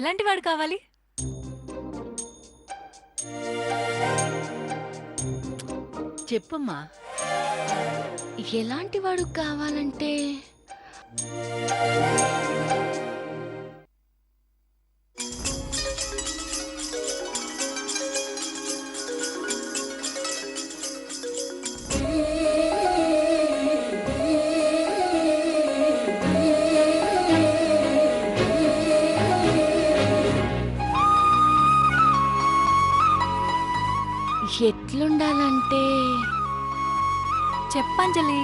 ఎలాంటి వాడు కావాలి? చెప్పమ్మా. ఎలాంటి వాడు కావాలంటే ఎట్లుండాలంటే చెప్పంజలి.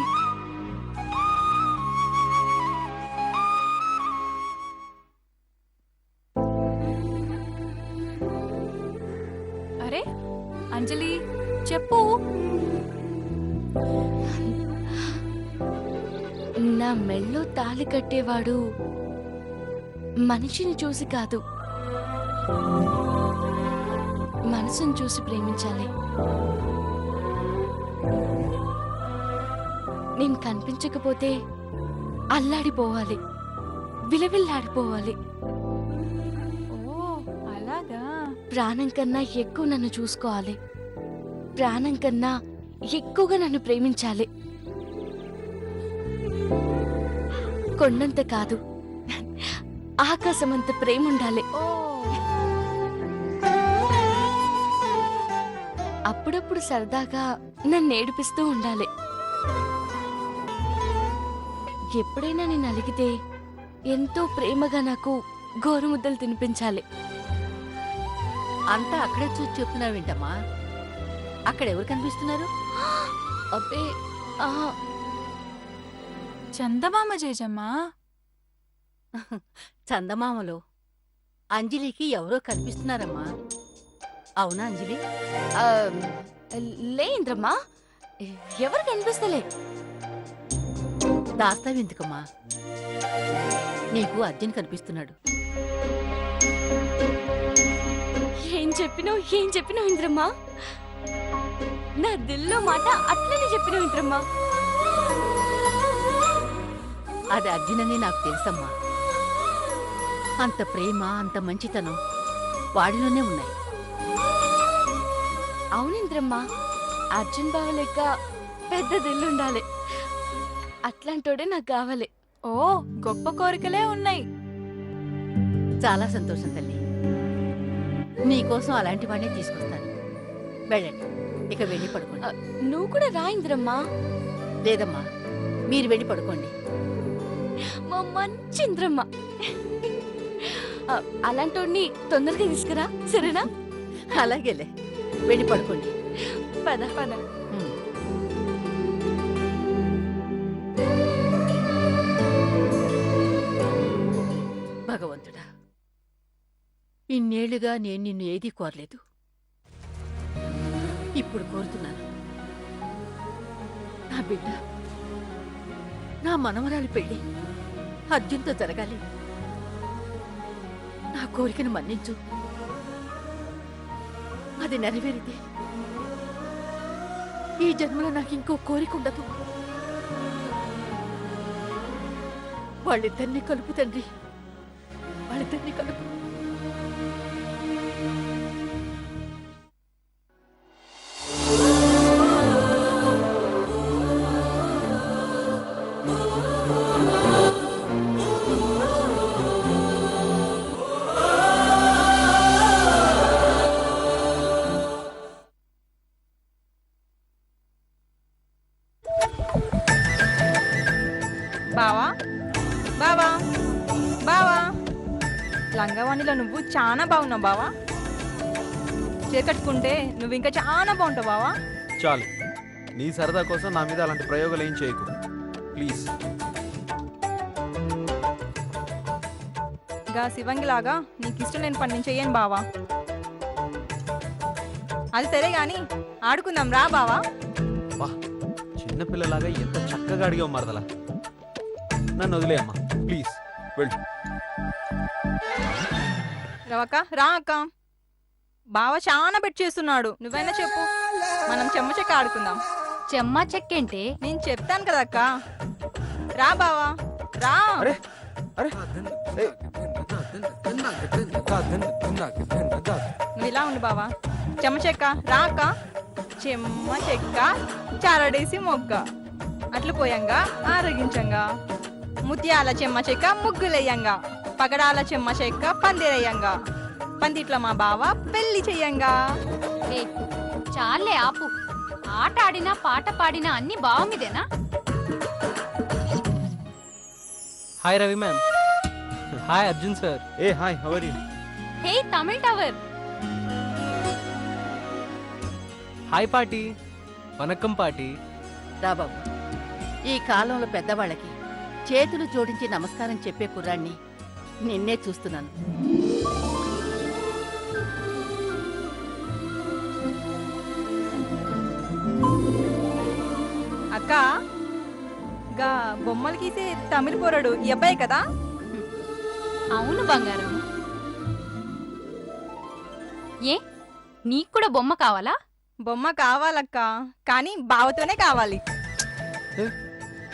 అరే అంజలి చెప్పు. నా మెళ్ళో తాళి కట్టేవాడు మనిషిని చూసి కాదు, మనసుని చూసి ప్రేమించాలి. నేను కనిపించకపోతే అల్లాడిపోవాలి, విలవిల్లాడిపోవాలి. ఓ అలాగా. ప్రాణం కన్నా ఎక్కువ నన్ను చూసుకోవాలి, ప్రాణం కన్నా ఎక్కువగా నన్ను ప్రేమించాలి. కొండంత కాదు, ఆకాశమంత ప్రేమ ఉండాలి. ఓ అప్పుడప్పుడు సరదాగా నన్ను ఏడిపిస్తూ ఉండాలి. ఎప్పుడైనా నేను అలిగితే ఎంతో ప్రేమగా నాకు గోరుముద్దలు తినిపించాలి. అంతా అక్కడే చూసి చెప్తున్నావేంటమ్మా? అక్కడెవరు కనిపిస్తున్నారు? అబ్బే, చందమామ జేజమ్మా. చందమామలో అంజలికి ఎవరో కనిపిస్తున్నారమ్మా. అవునా అంజలి? లేంద్రమ్మా, ఎవరు కనిపిస్తలే. దాస్తావెందుకమ్మా? నీకు అర్జున్ కనిపిస్తున్నాడు. ఏం చెప్పినావు ఇంద్రమ్మా? నా దిల్లో మాట అట్లనే చెప్పినావు ఇంద్రమ్మా. అది అర్జున్ అని నాకు తెలుసమ్మా. అంత ప్రేమ, అంత మంచితనం వాడిలోనే ఉన్నాయి. అవునింద్రమ్మా, అర్జున్ బావ లెక్క పెద్ద దిల్లుండాలి. అట్లాంటోడే నాకు కావాలి. ఓ గొప్ప కోరికలే ఉన్నాయి. చాలా సంతోషం తల్లి. నీకోసం అలాంటి వాడినే తీసుకొస్తాను. వెళ్ళండి, ఇక వెళ్ళి పడుకోండి. నువ్వు కూడా రా ఇంద్రమ్మా. లేదమ్మా, మీరు వెళ్ళి పడుకోండి. మా మంచి ఇంద్రమ్మ. అలాంటోడిని తొందరగా తీసుకురా, సరేనా? అలాగేలే, వెళ్ళి పడుకోండి. పద పద. భగవంతుడా, ఇన్నేళ్లుగా నేను నిన్ను ఏదీ కోరలేదు. ఇప్పుడు కోరుతున్నాను. నా బిడ్డ, నా మనవరాలి పెళ్లి అర్జున్తో జరగాలి. నా కోరికను మన్నించు. అది నెరవేరితే ఈ జన్మలో నాకు ఇంకో కోరిక ఉండదు. వాళ్ళిద్దరినీ కలుపు తండ్రి, వాళ్ళిద్దరినీ కలుపు. బావా బావా బావా, లంగవాణిలో నువ్వు చాలా బాగున్నావు బావా. చేకట్టుకుంటే నువ్వు ఇంకా చాలా బాగుంటావు బావా. చాలు, నీ సరదా కోసం నా మీద అలాంటి ప్రయోగాలు ఏం చేయకు ప్లీజ్. గా శివంగిలాగా నీకు ఇష్టం లేని పని నేను చెయ్యను బావా. అది సరే గాని ఆడుకుందాం రా బావా. వా, చిన్నపిల్లలాగా ఎంత చక్కగా అడిగావు మరదలా. నన్ను వదిలేయమ్మా ప్లీజ్, వెళ్ళు. రవక్క రా అక్క. బావ చాలా బెట్ చేస్తున్నాడు, నువ్వైనా చెప్పు, మనం చెమ్మ చెక్క ఆడుకుందాం. చెమ్మా చెక్కేంటే? నేను చెప్తాను కదా అక్క. రా బావా రా. అరే అరే, నువ్వు ఇలా ఉండు బావా. చెమ్మ చెక్క రా అక్క. చెమ్మ చెక్క చారడేసి మొగ్గ అట్లు పోయంగా ఆరగించంగా ముత్యాల చెమ్మ చెక్క ముగ్గులయ్యంగా పగడాల చెమ్మ చెక్క పందిరయ్యంగా పందిట్ల మా బావ పెళ్లి చెయ్యంగా. ఏ చాలే ఆపు. ఆట ఆడినా పాట పాడినా అన్ని బాగుమిదేనా? Hi Ravi ma'am. Hi Arjun sir. ఏ hi, how are you? Hey Tamil tower. Hi పాటి. వనక్కం పాటి. రా బాబు, ఈ కాలంలో పెద్దవాళ్ళకి చేతులు జోడించి నమస్కారం చెప్పే కుర్రాన్ని నిన్నే చూస్తున్నాను. అక్క గా బొమ్మలు గీసే తమిళ పోరడు ఈ అబ్బాయి కదా? అవును బంగారం. ఏ నీకు కూడా బొమ్మ కావాలా? బొమ్మ కావాలక్క, కానీ బావతోనే కావాలి.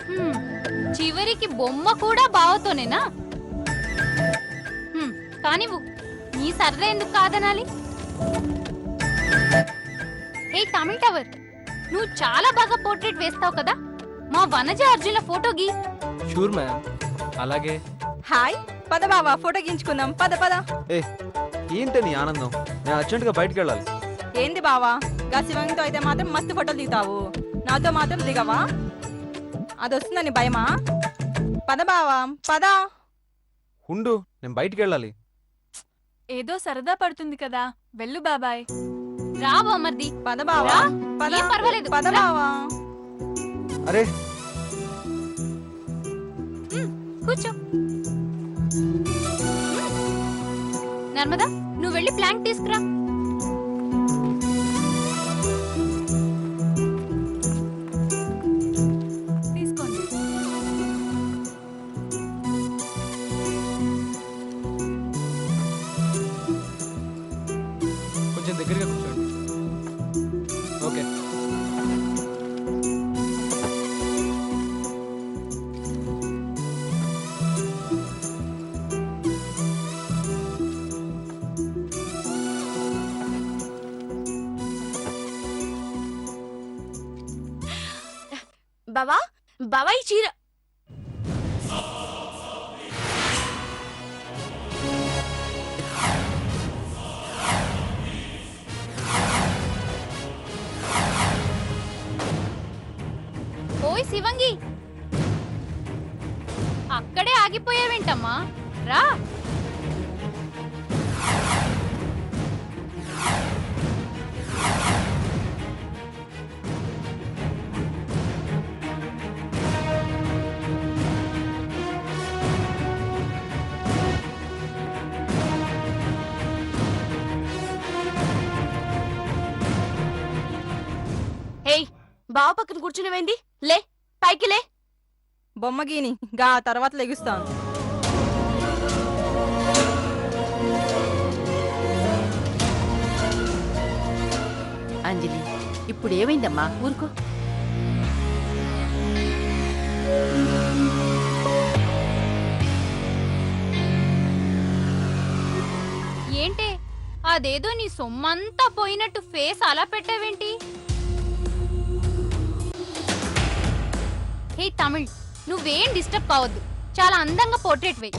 హ్మ్, చివరికి బొమ్మ కూడా బావతోనేనా? కానివ్వు, నీ సర్రే ఎందుకు కాదనాలి? ఏ తమిళ్ టవర్, నువ్వు చాలా బాగా పోర్ట్రేట్ వేస్తావు కదా, మా వనజ అర్జున్ల ఫోటో గీ. షూర్ మ్యామ్, అలాగే. హాయ్ పద బావా, ఫోటో గీంచుకుందాం. పద పద. ఏ ఏంటి నీ ఆనందం? నేను అర్జెంటుగా బయటికి వెళ్ళాలి. ఏంది బావా, గా శివంగితో అయితే మాత్రం మస్తు ఫోటోలు దిగుతావు, నాతో మాత్రం దిగవా? అది వస్తుందని భయమా? పద బావా పద. ఉండు, నేను బయటికి వెళ్ళాలి. ఏదో సరదా పడుతుంది కదా, వెళ్ళు బాబాయ్. రా బామర్ది. పద బావా రా. పద. ఏం పర్వాలేదు, పద రా. బావా. అరే కూర్చో. నర్మదా, నువ్వు వెళ్ళి ప్లాంక్ తీసుకురా. తీసుకోండి. కొంచెం దగ్గరగా కూర్చోండి. ఓకే. బావా బావా ఈ చీర ఓయ్ శివంగి, అక్కడే ఆగిపోయావేంటమ్మా? రా. హేయ్, బావ పక్కన కూర్చునేవేంది? లే పైకి లే. బొమ్మ గీని గా తర్వాత లెగుస్తాను. అంజలి, ఇప్పుడు ఏమైందమ్మా? ఊరుకో. ఏంటే అదేదో నీ సొమ్మంతా పోయినట్టు ఫేస్ అలా పెట్టావేంటి? హే తమిళ్, నువ్వేం డిస్టర్బ్ కావద్దు. చాలా అందంగా పోర్ట్రేట్ వేయి.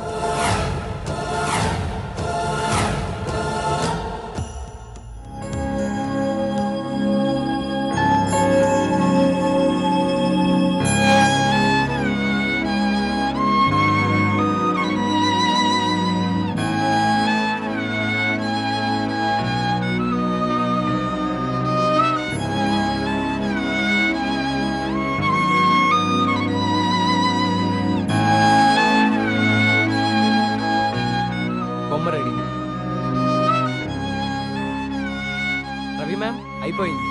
బొమ్మ రెడీ. రవి మ్యామ్, అయిపోయింది.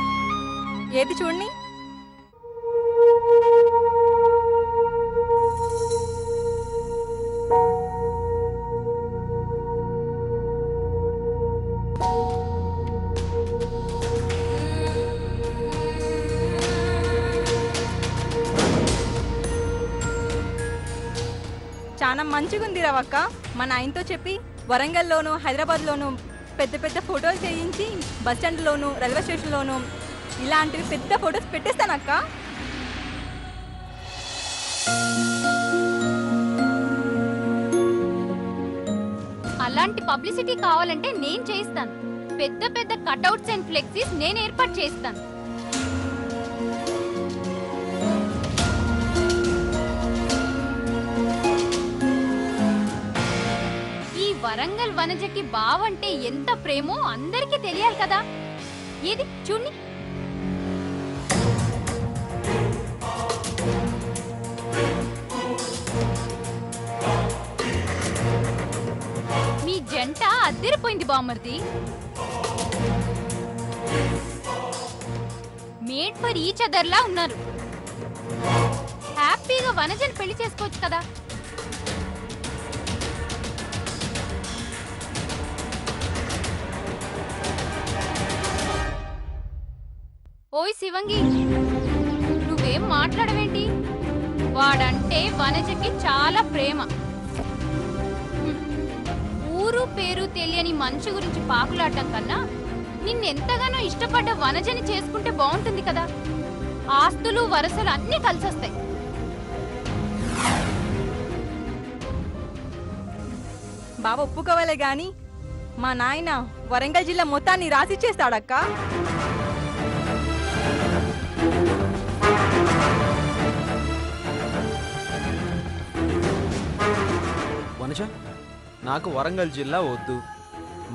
ఏది చూడండి. చాలా మంచిగుంది రవక్క, మా నాయనతో చెప్పి వరంగల్లోను హైదరాబాద్లోను పెద్ద పెద్ద ఫోటోలు చేయించి బస్ స్టాండ్లోను రైల్వే స్టేషన్లోను ఇలాంటివి పెద్ద ఫోటోస్ పెట్టేస్తానక్క. అలాంటి పబ్లిసిటీ కావాలంటే నేను చేయిస్తాను. పెద్ద పెద్ద కట్అవుట్స్ అండ్ ఫ్లెక్సీస్ నేను ఏర్పాటు చేయిస్తాను. ఈ వరంగల్ వనజకి బావంటే ఎంత ప్రేమో అందరికీ తెలియాలి కదా. ఏది చూడండి. మీ జంట అద్దరిపోయింది బామ్మర్ది. మేడ్ ఫర్ ఈచ్ అదర్ లా ఉన్నారు. హ్యాపీగా వనజని పెళ్లి చేసుకోవచ్చు కదా. ఓయ్ శివంగి, నువ్వేం మాట్లాడవేంటి? వాడంటే వనజకి చాలా ప్రేమ. ఊరు పేరు తెలియని మనిషి గురించి పాకులాడటం కన్నా నిన్నెంతగానో ఇష్టపడ్డ వనజని చేసుకుంటే బాగుంటుంది కదా. ఆస్తులు వరసలు అన్నీ కలిసొస్తాయి. బావ ఒప్పుకోవాలే గాని మా నాయన వరంగల్ జిల్లా మొత్తాన్ని రాసిచ్చేస్తాడక్క. వనజ, నాకు వరంగల్ జిల్లా వద్దు,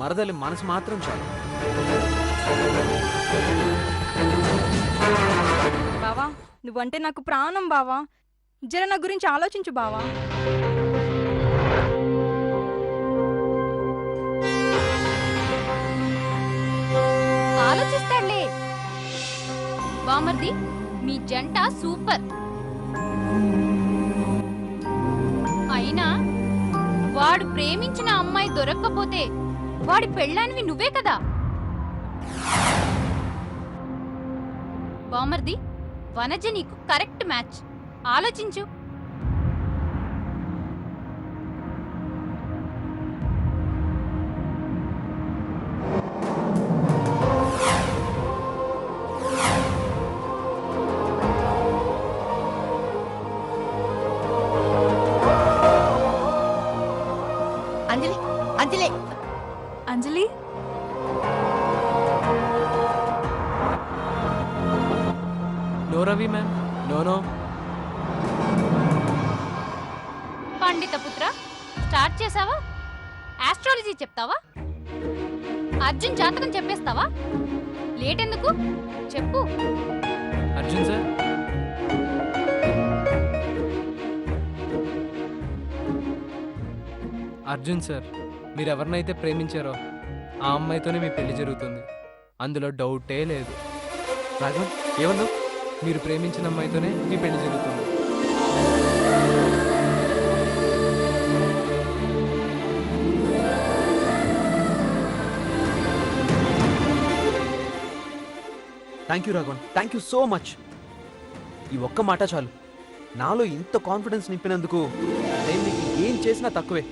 మరదలి మనసు మాత్రం చాలు. బావా నువ్వంటే నాకు ప్రాణం బావా. జర నా గురించి ఆలోచించు బావా. ఆలోచిస్తాడులే బామర్ది. మీ జంట సూపర్. అయినా వాడు ప్రేమించిన అమ్మాయి దొరక్కపోతే వాడి పెళ్ళానివి నువ్వే కదా. బామర్ది, వనజ నీకు కరెక్ట్ మ్యాచ్. ఆలోచించు. అంజలి, అంజలి, అంజలి, No, Ravi, ma'am. No. పండిత పుత్ర, స్టార్ట్ చేసావా? ఆస్ట్రాలజీ చెప్తావా? అర్జున్ జాతకం చెప్పేస్తావా? లేట్ ఎందుకు? చెప్పు. అర్జున్ సార్, అర్జున్ సార్, మీరు ఎవరినైతే ప్రేమించారో ఆ అమ్మాయితోనే మీ పెళ్లి జరుగుతుంది. అందులో డౌటే లేదు. రాఘవన్, ఏమన్నావు? మీరు ప్రేమించిన అమ్మాయితోనే మీ పెళ్లి జరుగుతుంది. Thank you Raghavan, thank you so much. ఈ ఒక్క మాట చాలు. నాలో ఇంత కాన్ఫిడెన్స్ నింపినందుకు నేను నీకు ఏం చేసినా తక్కువే.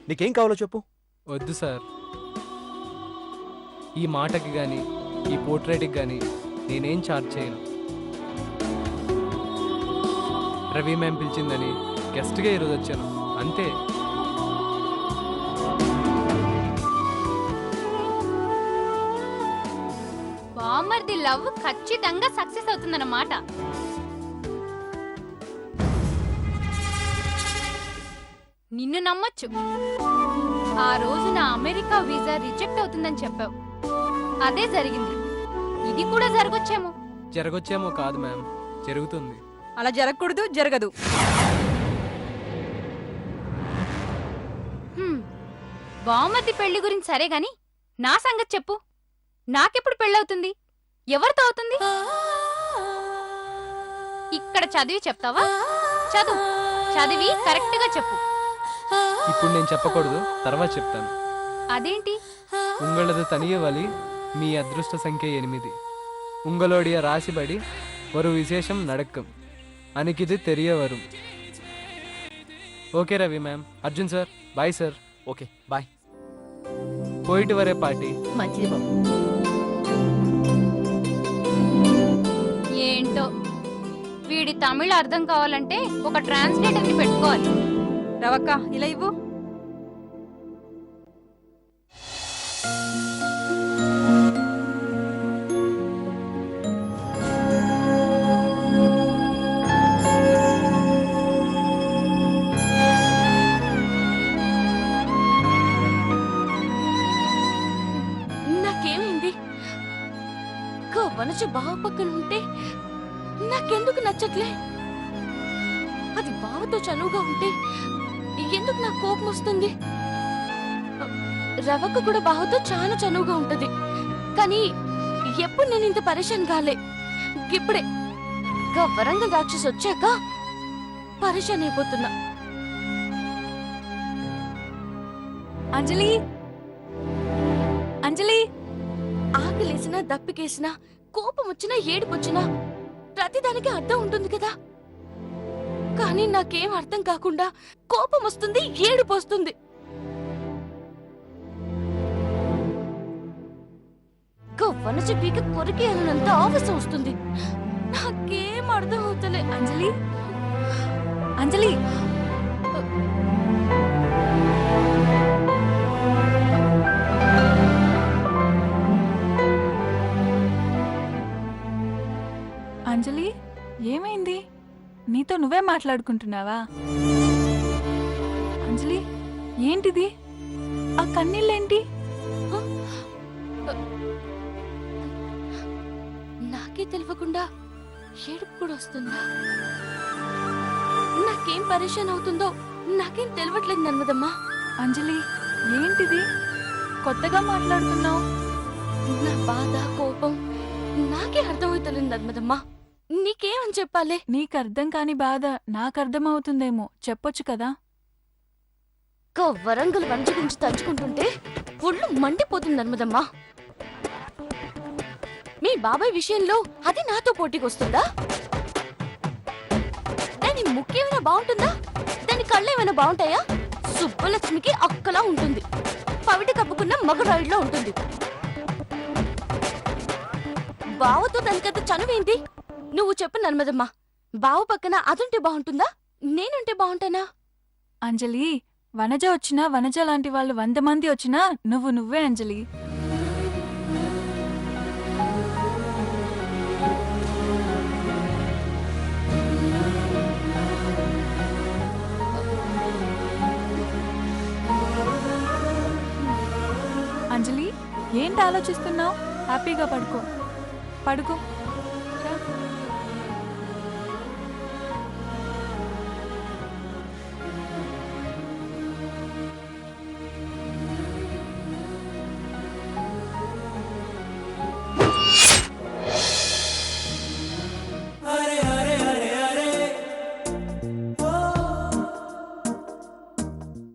నీకేం కావాలో చెప్పు. వద్దు సార్, ఈ మాటకి కానీ ఈ పోర్ట్రేట్కి కానీ నేనేం చార్జ్ చేయను. రవి మ్యామ్ పిలిచిందని గెస్ట్గా ఈరోజు వచ్చాను, అంతే. బామ్మర్ది లవ్ ఖచ్చితంగా సక్సెస్ అవుతుందన్నమాట. నిన్ను నమ్మొచ్చు. ఆ రోజు నా అమెరికా వీసా రిజెక్ట్ అవుతుందని చెప్పావు. అదే జరిగింది. ఇది కూడా జరగొచ్చేమో. జరగొచ్చేమో కాదు మ్యామ్, జరుగుతుంది. అలా జరగకూడదు, జరగదు. బామ్మర్ది పెళ్లి గురించి సరే గాని నా సంగతి చెప్పు. నాకెప్పుడు పెళ్ళవుతుంది? ఎవరితో అవుతుంది? ఇక్కడ చదివి చెప్తావా? చదివి కరెక్ట్ గా చెప్పు. ఇప్పుడు నేను చెప్పకూడదు, తర్వాత చెప్తాను. అదేంటి? உங்களது தனிய வழி మీ అదృష్ట సంఖ్య 8. உங்களுடைய ராசிபடி ஒரு விசேஷம் நடக்கும். அன்னைக்கு தெரிய வரும். Okay Ravi ma'am. Arjun sir, bye sir. Okay bye. పోయిటి వరే పాటి. మంచిది బాబు. ఏంటో వీడి తమిళ అర్థం కావాలంటే ఒక ట్రాన్స్లేటర్ని పెట్టుకోవాలి. రవక్క ఇలా ఇవ్వు. నాకేమైంది? వనజ బావ పక్కన ఉంటే నాకెందుకు నచ్చట్లే? అది బావతో చనువుగా ఉంటే ఎందుకు నాకు కోపం వస్తుంది? రవక్క కూడా బావతో చాలా చనువుగా ఉంటది, కానీ ఎప్పుడు నేను ఇంత పరేషాన్ కాలే. ఇప్పుడే వరంగల్ రాక్షసు వచ్చాక పరేషాన్ అయిపోతున్నా. అంజలి, అంజలి, ఆకలేసినా దప్పికేసినా కోపం వచ్చినా ఏడుపొచ్చినా ప్రతిదానికి అర్థం ఉంటుంది కదా. కానీ నాకేం అర్థం కాకుండా కోపం వస్తుంది, ఏడుపు వస్తుంది. వనజ పీక కొరికి అన్నంత ఆవేశం వస్తుంది. నాకేం అర్థం అవుతలే. అంజలి, అంజలి. అంజలి, ఏమైంది? నీతో నువ్వే మాట్లాడుకుంటున్నావా? అంజలి, ఏంటిది? ఆ కన్నీళ్ళేంటి? నాకే తెలియకుండా ఏడుపు కూడా వస్తుందా? నాకేం పరేషాన్ అవుతుందో నాకేం తెలియట్లేదు నర్మదమ్మా. అంజలి, ఏంటిది? కొత్తగా మాట్లాడుతున్నావు. నా బాధ కోపం నాకే అర్థమవుతలేదు నర్మదమ్మా. నీకేమని చెప్పాలి? నీకు అర్థం కాని బాధ నాకు అర్థమవుతుందేమో, చెప్పొచ్చు కదా. వరంగల్ వంజ గురించి తలుచుకుంటుంటే ఒళ్ళు మండిపోతుంది నర్మదమ్మా. మీ బాబాయ్ విషయంలో అది నాతో పోటీకి వస్తుందా? దాని ముఖ్యమైనా బాగుంటుందా? దాని కళ్ళు ఏమైనా బాగుంటాయా? సుబ్బలక్ష్మికి అక్కలా ఉంటుంది, పవిటి కప్పుకున్న మగరాయిడ్లో ఉంటుంది. బావతో దానికంత చనువేంటి? నువ్వు చెప్పు నర్మదమ్మా. బావ పక్కన అదుంటే బాగుంటుందా, నేనుంటే బాగుంటానా? అంజలి, వనజ వచ్చినా, వనజ లాంటి వాళ్ళు 100 మంది వచ్చినా నువ్వే అంజలి. అంజలి, ఏంటి ఆలోచిస్తున్నావు? హ్యాపీగా పడుకో, పడుకో.